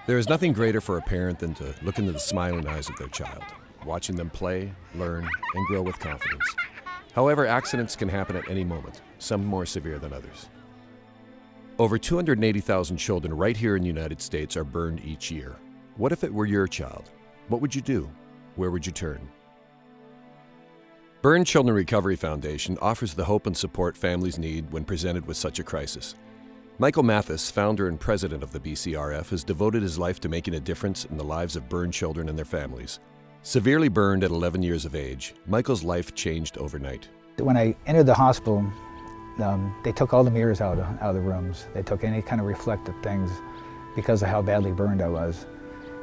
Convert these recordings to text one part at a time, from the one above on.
There is nothing greater for a parent than to look into the smiling eyes of their child, watching them play, learn, and grow with confidence. However, accidents can happen at any moment, some more severe than others. Over 280,000 children right here in the United States are burned each year. What if it were your child? What would you do? Where would you turn? Burn Children Recovery Foundation offers the hope and support families need when presented with such a crisis. Michael Mathis, founder and president of the BCRF, has devoted his life to making a difference in the lives of burned children and their families. Severely burned at 11 years of age, Michael's life changed overnight. When I entered the hospital, they took all the mirrors out of the rooms. They took any kind of reflective things because of how badly burned I was.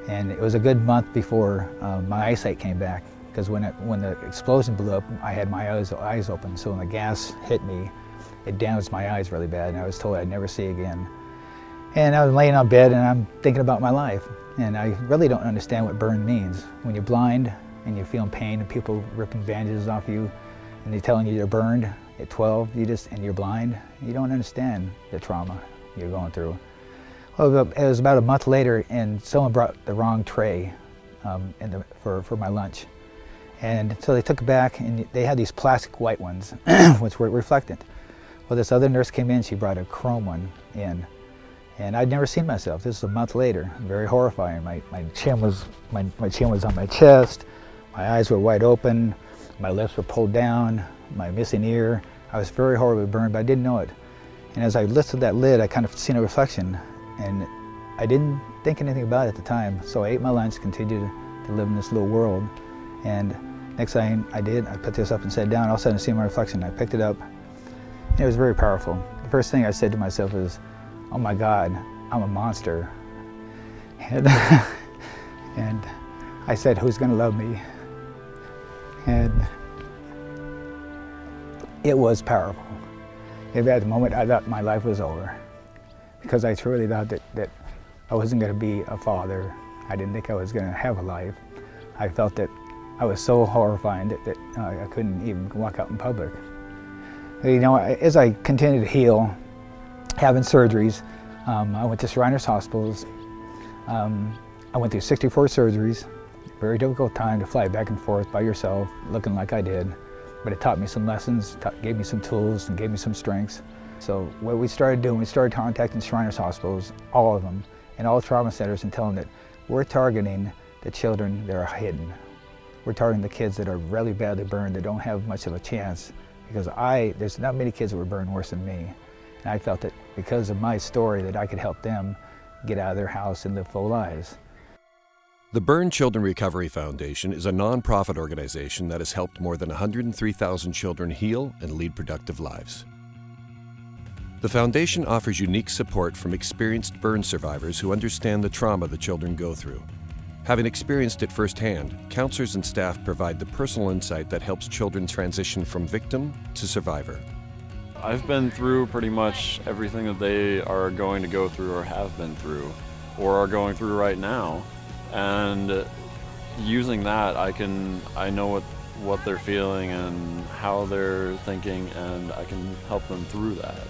And it was a good month before my eyesight came back, because when the explosion blew up, I had my eyes open. So when the gas hit me, it damaged my eyes really bad, and I was told I'd never see again. And I was laying on bed and I'm thinking about my life. And I really don't understand what burn means. When you're blind and you're feeling pain and people ripping bandages off you and they're telling you you're burned at 12, and you're blind, you don't understand the trauma you're going through. Well, it was about a month later and someone brought the wrong tray for my lunch. And so they took it back and they had these plastic white ones, which were reflectant. Well, this other nurse came in, she brought a chrome one in. And I'd never seen myself. This was a month later. Very horrifying. My chin was on my chest, my eyes were wide open, my lips were pulled down, my missing ear. I was very horribly burned, but I didn't know it. And as I lifted that lid, I kind of seen a reflection, and I didn't think anything about it at the time. So I ate my lunch, continued to live in this little world. And next thing I did, I put this up and sat down. All of a sudden I see my reflection. I picked it up. It was very powerful. The first thing I said to myself is, oh my God, I'm a monster. And, and I said, who's gonna love me? And it was powerful. At that moment, I thought my life was over, because I truly thought that I wasn't gonna be a father. I didn't think I was gonna have a life. I felt that I was so horrifying that I couldn't even walk out in public. You know, as I continued to heal, having surgeries, I went to Shriners Hospitals. I went through 64 surgeries. Very difficult time to fly back and forth by yourself, looking like I did. But it taught me some lessons, gave me some tools, and gave me some strengths. So what we started doing, we started contacting Shriners Hospitals, all of them, and all trauma centers, and telling them that we're targeting the children that are hidden. We're targeting the kids that are really badly burned, that don't have much of a chance. Because there's not many kids that were burned worse than me. And I felt that because of my story that I could help them get out of their house and live full lives. The Burn Children Recovery Foundation is a non-profit organization that has helped more than 103,000 children heal and lead productive lives. The foundation offers unique support from experienced burn survivors who understand the trauma the children go through. Having experienced it firsthand, counselors and staff provide the personal insight that helps children transition from victim to survivor. I've been through pretty much everything that they are going to go through or have been through or are going through right now. And using that, I know what they're feeling and how they're thinking, and I can help them through that.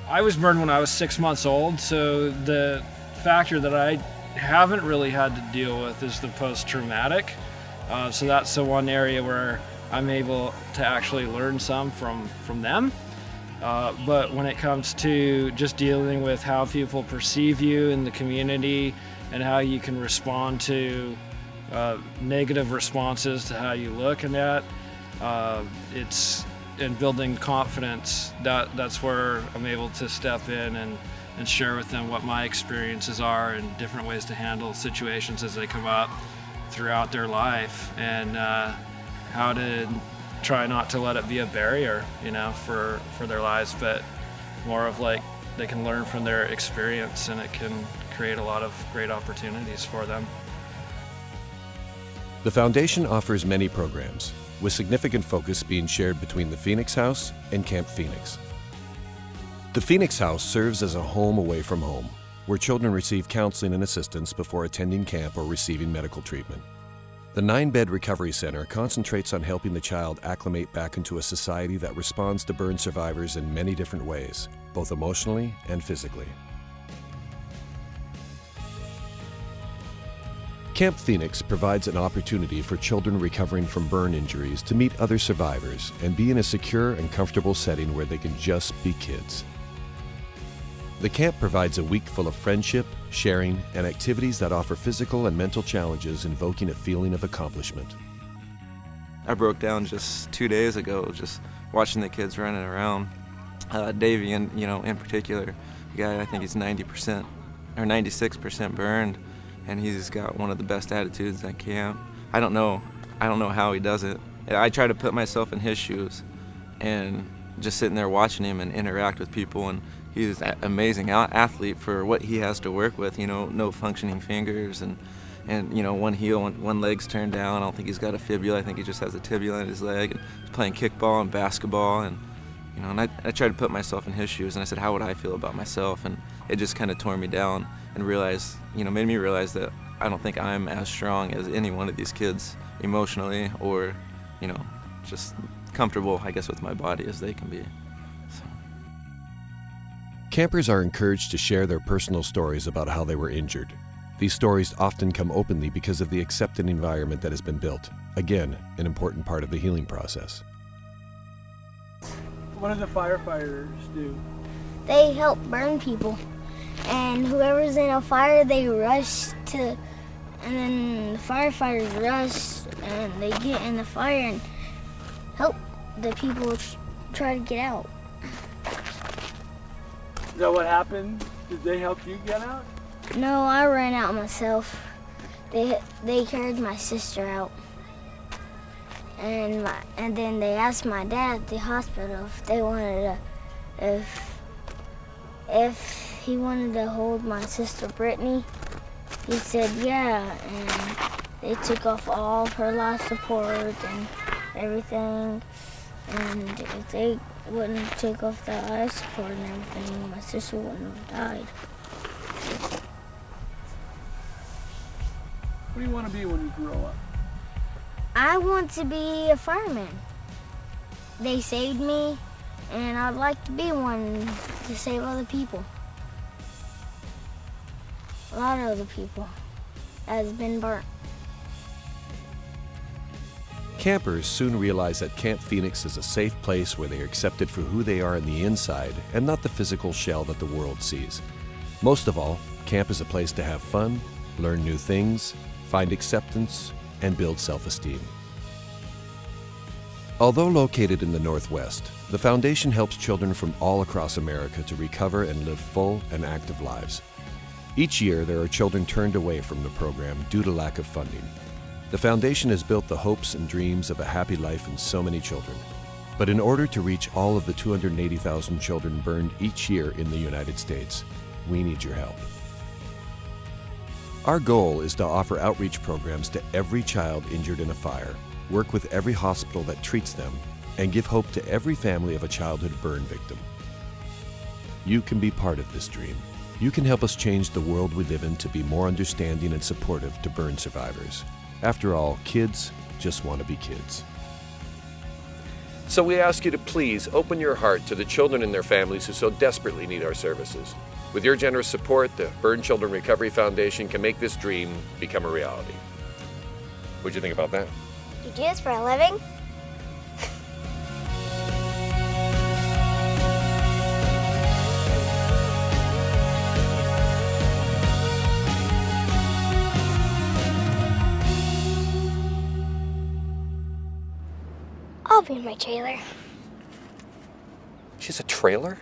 I was burned when I was 6 months old, so the factor that I haven't really had to deal with is the post-traumatic. So that's the one area where I'm able to actually learn some from them. But when it comes to just dealing with how people perceive you in the community and how you can respond to negative responses to how you look and that, it's in building confidence, that's where I'm able to step in and share with them what my experiences are and different ways to handle situations as they come up throughout their life, and how to try not to let it be a barrier, you know, for their lives, but more of like they can learn from their experience, and it can create a lot of great opportunities for them. The foundation offers many programs, with significant focus being shared between the Phoenix House and Camp Phoenix. The Phoenix House serves as a home away from home, where children receive counseling and assistance before attending camp or receiving medical treatment. The 9-bed recovery center concentrates on helping the child acclimate back into a society that responds to burn survivors in many different ways, both emotionally and physically. Camp Phoenix provides an opportunity for children recovering from burn injuries to meet other survivors and be in a secure and comfortable setting where they can just be kids. The camp provides a week full of friendship, sharing, and activities that offer physical and mental challenges, invoking a feeling of accomplishment. I broke down just 2 days ago, just watching the kids running around. Davey, in particular, the guy, I think he's 90% or 96% burned, and he's got one of the best attitudes at camp. I don't know how he does it. I try to put myself in his shoes, and just sitting there watching him and interact with people, and he's an amazing athlete for what he has to work with. No functioning fingers, and one heel, one leg's turned down. I don't think he's got a fibula. I think he just has a tibula in his leg. And he's playing kickball and basketball, and I tried to put myself in his shoes, and I said, how would I feel about myself? And it just kind of tore me down and made me realize that I don't think I'm as strong as any one of these kids emotionally, or just comfortable, I guess, with my body as they can be. So. Campers are encouraged to share their personal stories about how they were injured. These stories often come openly because of the accepting environment that has been built. Again, an important part of the healing process. What do the firefighters do? They help burn people. And whoever's in a fire, they rush to, and then the firefighters rush and they get in the fire and help the people try to get out. Is that what happened? Did they help you get out? No, I ran out myself. They carried my sister out. And then they asked my dad at the hospital if he wanted to hold my sister Brittany. He said yeah, and they took off all of her life support and everything. And if they wouldn't take off the life support and everything, my sister wouldn't have died. What do you want to be when you grow up? I want to be a fireman. They saved me, and I'd like to be one to save other people. A lot of other people that has been burnt. Campers soon realize that Camp Phoenix is a safe place where they are accepted for who they are on the inside and not the physical shell that the world sees. Most of all, camp is a place to have fun, learn new things, find acceptance, and build self-esteem. Although located in the Northwest, the foundation helps children from all across America to recover and live full and active lives. Each year, there are children turned away from the program due to lack of funding. The foundation has built the hopes and dreams of a happy life in so many children. But in order to reach all of the 280,000 children burned each year in the United States, we need your help. Our goal is to offer outreach programs to every child injured in a fire, work with every hospital that treats them, and give hope to every family of a childhood burn victim. You can be part of this dream. You can help us change the world we live in to be more understanding and supportive to burn survivors. After all, kids just want to be kids. So we ask you to please open your heart to the children and their families who so desperately need our services. With your generous support, the Burn Children Recovery Foundation can make this dream become a reality. What'd you think about that? You do this for a living? I'll be in my trailer. She's a trailer?